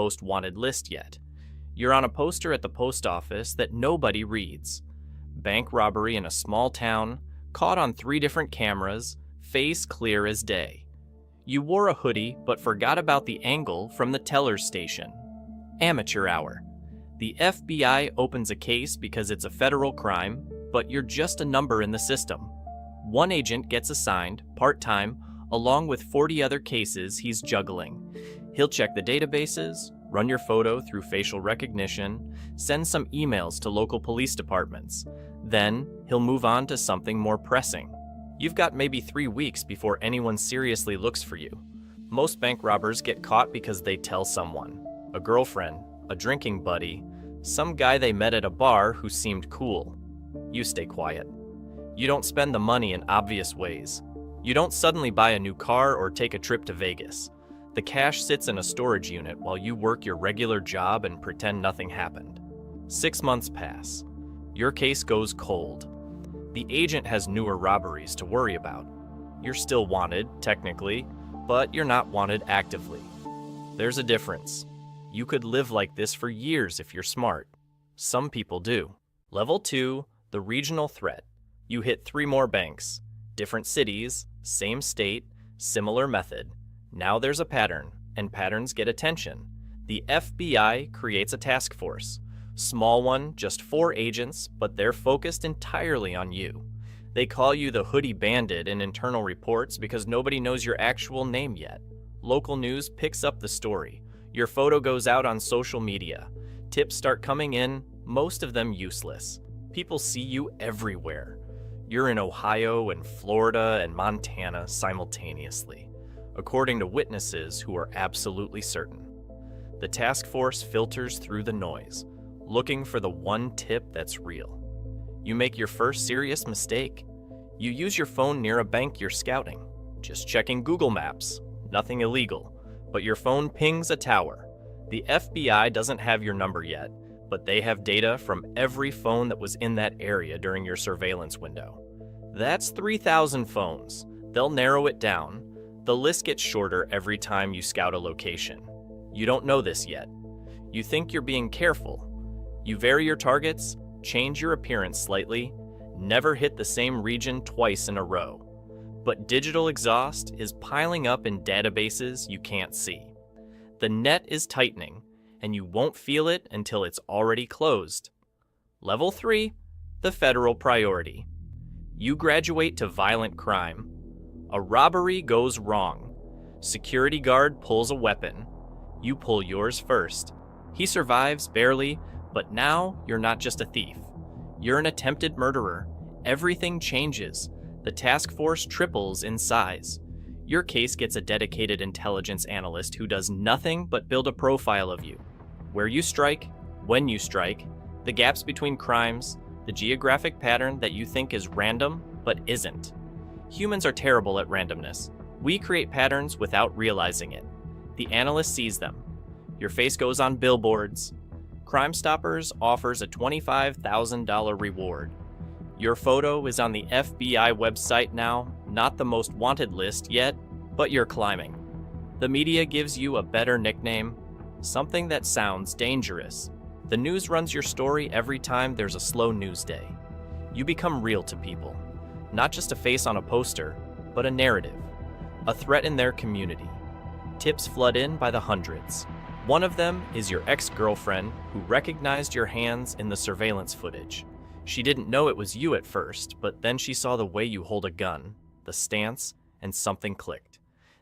most wanted list yet. You're on a poster at the post office that nobody reads. Bank robbery in a small town, caught on 3 different cameras, face clear as day. You wore a hoodie but forgot about the angle from the teller's station. Amateur hour. The FBI opens a case because it's a federal crime, but you're just a number in the system. One agent gets assigned, part-time, along with 40 other cases he's juggling. He'll check the databases, run your photo through facial recognition, send some emails to local police departments. Then, he'll move on to something more pressing. You've got maybe 3 weeks before anyone seriously looks for you. Most bank robbers get caught because they tell someone. A girlfriend, a drinking buddy, some guy they met at a bar who seemed cool. You stay quiet. You don't spend the money in obvious ways. You don't suddenly buy a new car or take a trip to Vegas. The cash sits in a storage unit while you work your regular job and pretend nothing happened. 6 months pass. Your case goes cold. The agent has newer robberies to worry about. You're still wanted, technically, but you're not wanted actively. There's a difference. You could live like this for years if you're smart. Some people do. Level 2, the regional threat. You hit 3 more banks. Different cities, same state, similar method. Now there's a pattern, and patterns get attention. The FBI creates a task force. Small one, just 4 agents, but they're focused entirely on you. They call you the Hoodie Bandit in internal reports because nobody knows your actual name yet. Local news picks up the story. Your photo goes out on social media. Tips start coming in, most of them useless. People see you everywhere. You're in Ohio and Florida and Montana simultaneously, according to witnesses who are absolutely certain. The task force filters through the noise, looking for the one tip that's real. You make your first serious mistake. You use your phone near a bank you're scouting, just checking Google Maps, nothing illegal, but your phone pings a tower. The FBI doesn't have your number yet, but they have data from every phone that was in that area during your surveillance window. That's 3,000 phones. They'll narrow it down. The list gets shorter every time you scout a location. You don't know this yet. You think you're being careful. You vary your targets, change your appearance slightly, never hit the same region twice in a row. But digital exhaust is piling up in databases you can't see. The net is tightening, and you won't feel it until it's already closed. Level 3, the federal priority. You graduate to violent crime. A robbery goes wrong. Security guard pulls a weapon. You pull yours first. He survives barely, but now you're not just a thief. You're an attempted murderer. Everything changes. The task force triples in size. Your case gets a dedicated intelligence analyst who does nothing but build a profile of you. Where you strike, when you strike, the gaps between crimes, the geographic pattern that you think is random but isn't. Humans are terrible at randomness. We create patterns without realizing it. The analyst sees them. Your face goes on billboards. Crime Stoppers offers a $25,000 reward. Your photo is on the FBI website now, not the most wanted list yet, but you're climbing. The media gives you a better nickname, something that sounds dangerous. The news runs your story every time there's a slow news day. You become real to people, not just a face on a poster, but a narrative, a threat in their community. Tips flood in by the hundreds. One of them is your ex-girlfriend who recognized your hands in the surveillance footage. She didn't know it was you at first, but then she saw the way you hold a gun, the stance, and something clicked.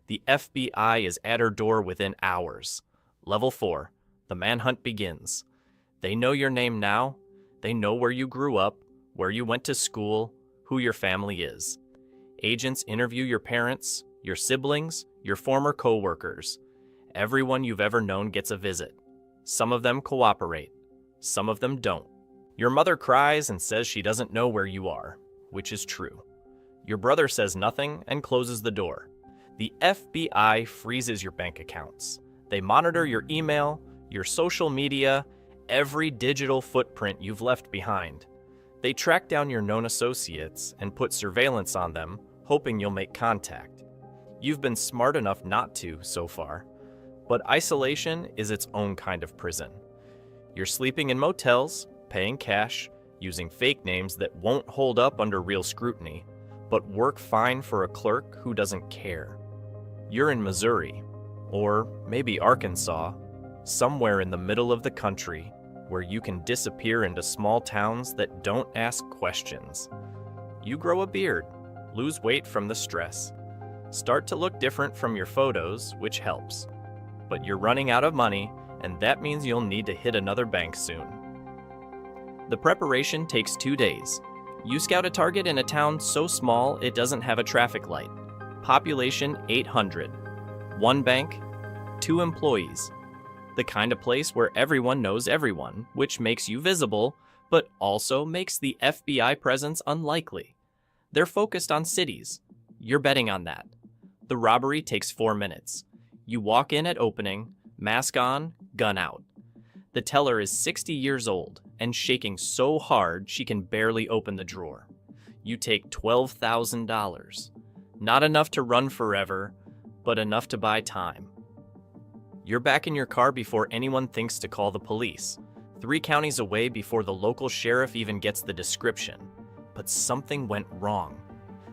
The FBI is at her door within hours. Level 4, the manhunt begins. They know your name now. They know where you grew up, where you went to school, who your family is. Agents interview your parents, your siblings, your former co-workers. Everyone you've ever known gets a visit. Some of them cooperate. Some of them don't. Your mother cries and says she doesn't know where you are, which is true. Your brother says nothing and closes the door. The FBI freezes your bank accounts. They monitor your email, your social media, every digital footprint you've left behind. They track down your known associates and put surveillance on them, hoping you'll make contact. You've been smart enough not to so far, But isolation is its own kind of prison. You're sleeping in motels, paying cash, using fake names that won't hold up under real scrutiny, but work fine for a clerk who doesn't care. You're in Missouri, or maybe Arkansas, somewhere in the middle of the country where you can disappear into small towns that don't ask questions. You grow a beard, lose weight from the stress, start to look different from your photos, which helps. But you're running out of money, and that means you'll need to hit another bank soon. The preparation takes 2 days. You scout a target in a town so small it doesn't have a traffic light. Population 800. 1 bank, 2 employees. The kind of place where everyone knows everyone, which makes you visible, but also makes the FBI presence unlikely. They're focused on cities. You're betting on that. The robbery takes 4 minutes. You walk in at opening, mask on, gun out. The teller is 60 years old and shaking so hard she can barely open the drawer. You take $12,000. Not enough to run forever, but enough to buy time. You're back in your car before anyone thinks to call the police, 3 counties away before the local sheriff even gets the description. But something went wrong.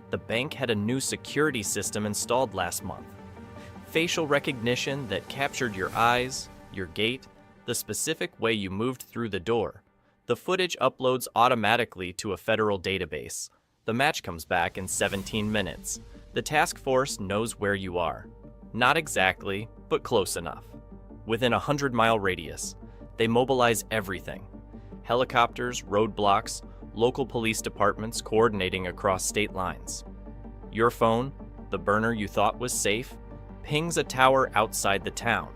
The bank had a new security system installed last month. Facial recognition that captured your eyes, your gait, the specific way you moved through the door. The footage uploads automatically to a federal database. The match comes back in 17 minutes. The task force knows where you are. Not exactly, but close enough. Within a 100-mile radius, they mobilize everything. Helicopters, roadblocks, local police departments coordinating across state lines. Your phone, the burner you thought was safe, pings a tower outside the town.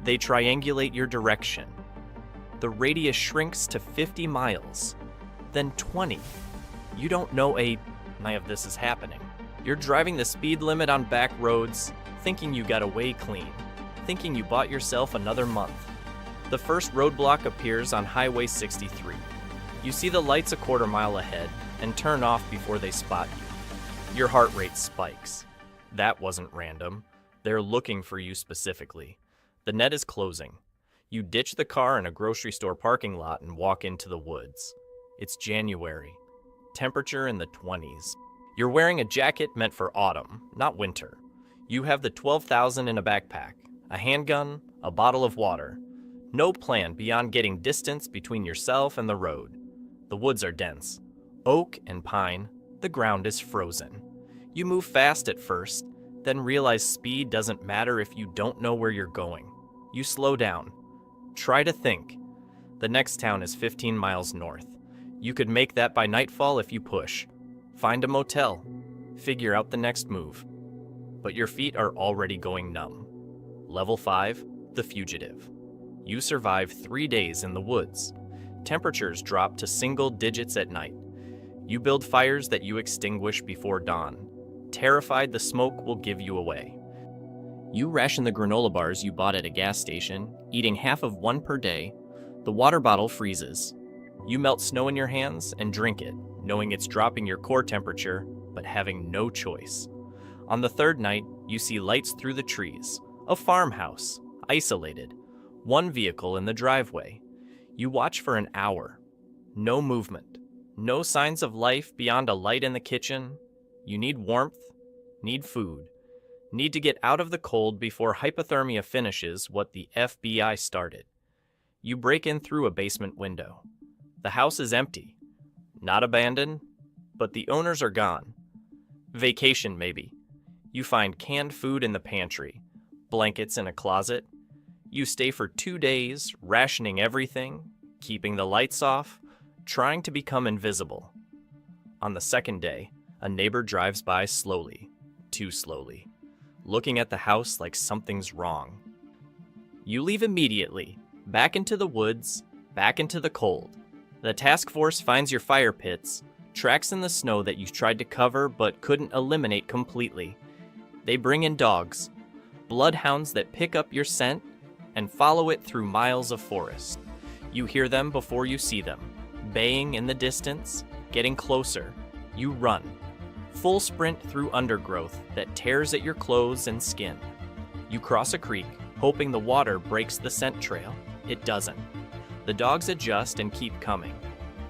They triangulate your direction. The radius shrinks to 50 miles, then 20. You don't know any of this is happening. You're driving the speed limit on back roads, thinking you got away clean, thinking you bought yourself another month. The first roadblock appears on Highway 63. You see the lights a quarter mile ahead and turn off before they spot you. Your heart rate spikes. That wasn't random. They're looking for you specifically. The net is closing. You ditch the car in a grocery store parking lot and walk into the woods. It's January. Temperature in the 20s. You're wearing a jacket meant for autumn, not winter. You have the $12,000 in a backpack, a handgun, a bottle of water. No plan beyond getting distance between yourself and the road. The woods are dense. Oak and pine, the ground is frozen. You move fast at first, then realize speed doesn't matter if you don't know where you're going. You slow down. Try to think. The next town is 15 miles north. You could make that by nightfall if you push. Find a motel. Figure out the next move. But your feet are already going numb. Level 5, the fugitive. You survive 3 days in the woods. Temperatures drop to single digits at night. You build fires that you extinguish before dawn. Terrified the smoke will give you away. You ration the granola bars you bought at a gas station, eating half of one per day. The water bottle freezes. You melt snow in your hands and drink it, knowing it's dropping your core temperature, but having no choice. On the 3rd night, you see lights through the trees. A farmhouse, isolated. 1 vehicle in the driveway. You watch for an hour. No movement. No signs of life beyond a light in the kitchen. You need warmth, need food. Need to get out of the cold before hypothermia finishes what the FBI started. You break in through a basement window. The house is empty. Not abandoned, but the owners are gone. Vacation, maybe. You find canned food in the pantry, blankets in a closet. You stay for 2 days, rationing everything, keeping the lights off, trying to become invisible. On the 2nd day, a neighbor drives by slowly, too slowly, looking at the house like something's wrong. You leave immediately, back into the woods, back into the cold. The task force finds your fire pits, tracks in the snow that you tried to cover but couldn't eliminate completely. They bring in dogs, bloodhounds that pick up your scent and follow it through miles of forest. You hear them before you see them, baying in the distance, getting closer. You run. Full sprint through undergrowth that tears at your clothes and skin. You cross a creek, hoping the water breaks the scent trail. It doesn't. The dogs adjust and keep coming.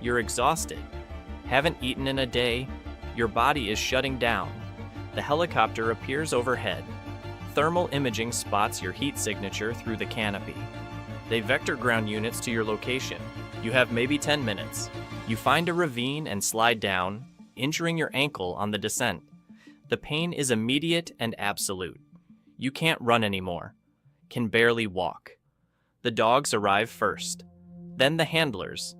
You're exhausted. Haven't eaten in a day. Your body is shutting down. The helicopter appears overhead. Thermal imaging spots your heat signature through the canopy. They vector ground units to your location. You have maybe 10 minutes. You find a ravine and slide down, injuring your ankle on the descent. The pain is immediate and absolute. You can't run anymore. Can barely walk. The dogs arrive first. Then the handlers.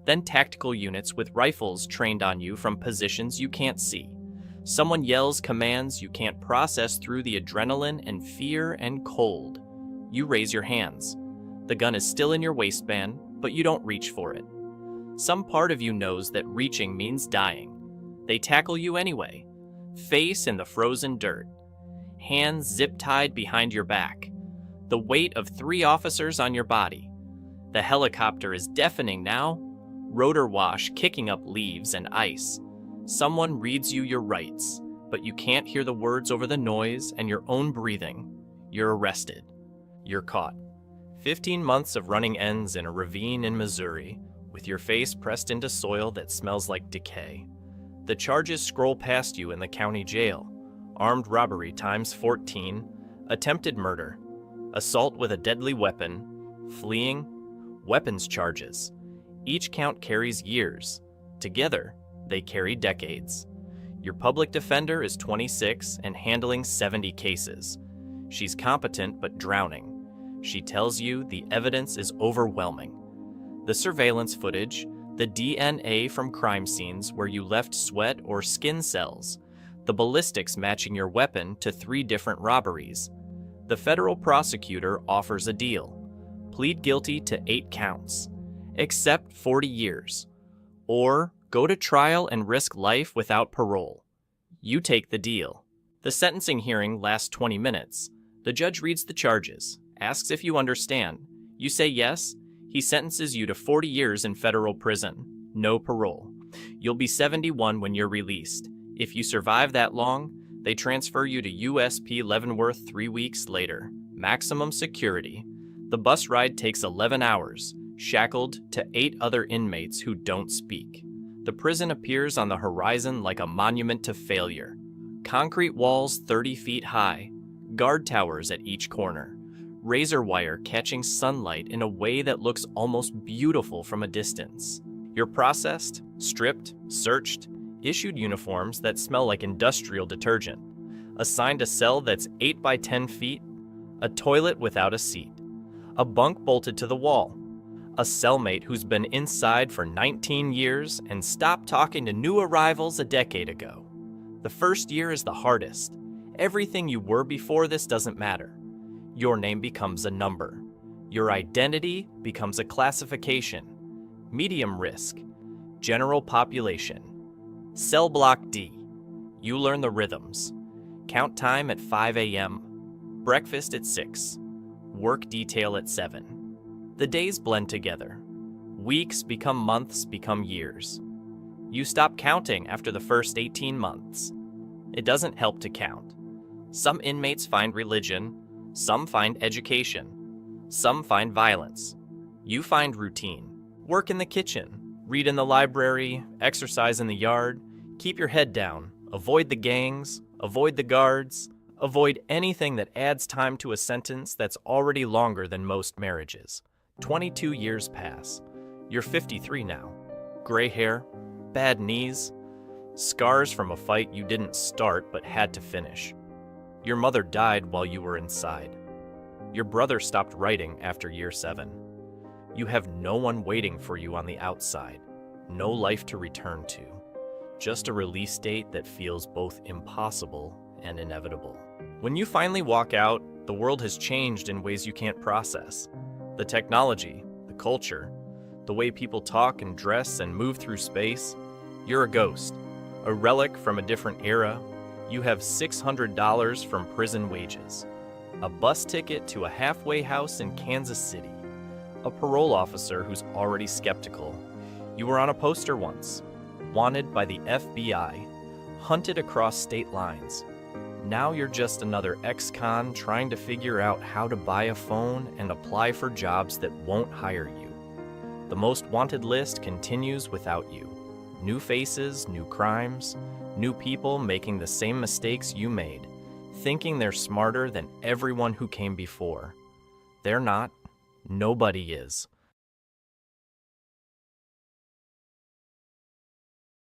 Then tactical units with rifles trained on you from positions you can't see. Someone yells commands you can't process through the adrenaline and fear and cold. You raise your hands. The gun is still in your waistband, but you don't reach for it. Some part of you knows that reaching means dying. They tackle you anyway. Face in the frozen dirt. Hands zip-tied behind your back. The weight of 3 officers on your body. The helicopter is deafening now. Rotor wash kicking up leaves and ice. Someone reads you your rights, but you can't hear the words over the noise and your own breathing. You're arrested. You're caught. 15 months of running ends in a ravine in Missouri, with your face pressed into soil that smells like decay. The charges scroll past you in the county jail. Armed robbery times 14, attempted murder, assault with a deadly weapon, fleeing, weapons charges. Each count carries years. Together, they carry decades. Your public defender is 26 and handling 70 cases. She's competent but drowning. She tells you the evidence is overwhelming. The surveillance footage, the DNA from crime scenes where you left sweat or skin cells, the ballistics matching your weapon to 3 different robberies. The federal prosecutor offers a deal. Plead guilty to 8 counts. Accept 40 years. Or go to trial and risk life without parole. You take the deal. The sentencing hearing lasts 20 minutes. The judge reads the charges, asks if you understand. You say yes. He sentences you to 40 years in federal prison. No parole. You'll be 71 when you're released. If you survive that long, they transfer you to USP Leavenworth 3 weeks later. Maximum security. The bus ride takes 11 hours, shackled to 8 other inmates who don't speak. The prison appears on the horizon like a monument to failure. Concrete walls 30 feet high, guard towers at each corner, razor wire catching sunlight in a way that looks almost beautiful from a distance. You're processed, stripped, searched, issued uniforms that smell like industrial detergent, assigned a cell that's 8 by 10 feet, a toilet without a seat, a bunk bolted to the wall, a cellmate who's been inside for 19 years and stopped talking to new arrivals a decade ago. The first year is the hardest. Everything you were before this doesn't matter. Your name becomes a number. Your identity becomes a classification. Medium risk, general population. Cell block D. You learn the rhythms. Count time at 5 a.m. Breakfast at 6. Work detail at 7. The days blend together. Weeks become months, become years. You stop counting after the first 18 months. It doesn't help to count. Some inmates find religion, some find education, some find violence. You find routine. Work in the kitchen, read in the library, exercise in the yard, keep your head down, avoid the gangs, avoid the guards, avoid anything that adds time to a sentence that's already longer than most marriages. 22 years pass. You're 53 now. Gray hair, bad knees, scars from a fight you didn't start but had to finish. Your mother died while you were inside. Your brother stopped writing after year 7. You have no one waiting for you on the outside, no life to return to, just a release date that feels both impossible and inevitable. When you finally walk out, the world has changed in ways you can't process. The technology, the culture, the way people talk and dress and move through space. You're a ghost, a relic from a different era. You have $600 from prison wages, a bus ticket to a halfway house in Kansas City, a parole officer who's already skeptical. You were on a poster once, wanted by the FBI, hunted across state lines. Now you're just another ex-con trying to figure out how to buy a phone and apply for jobs that won't hire you. The most wanted list continues without you. New faces, new crimes, new people making the same mistakes you made, thinking they're smarter than everyone who came before. They're not. Nobody is.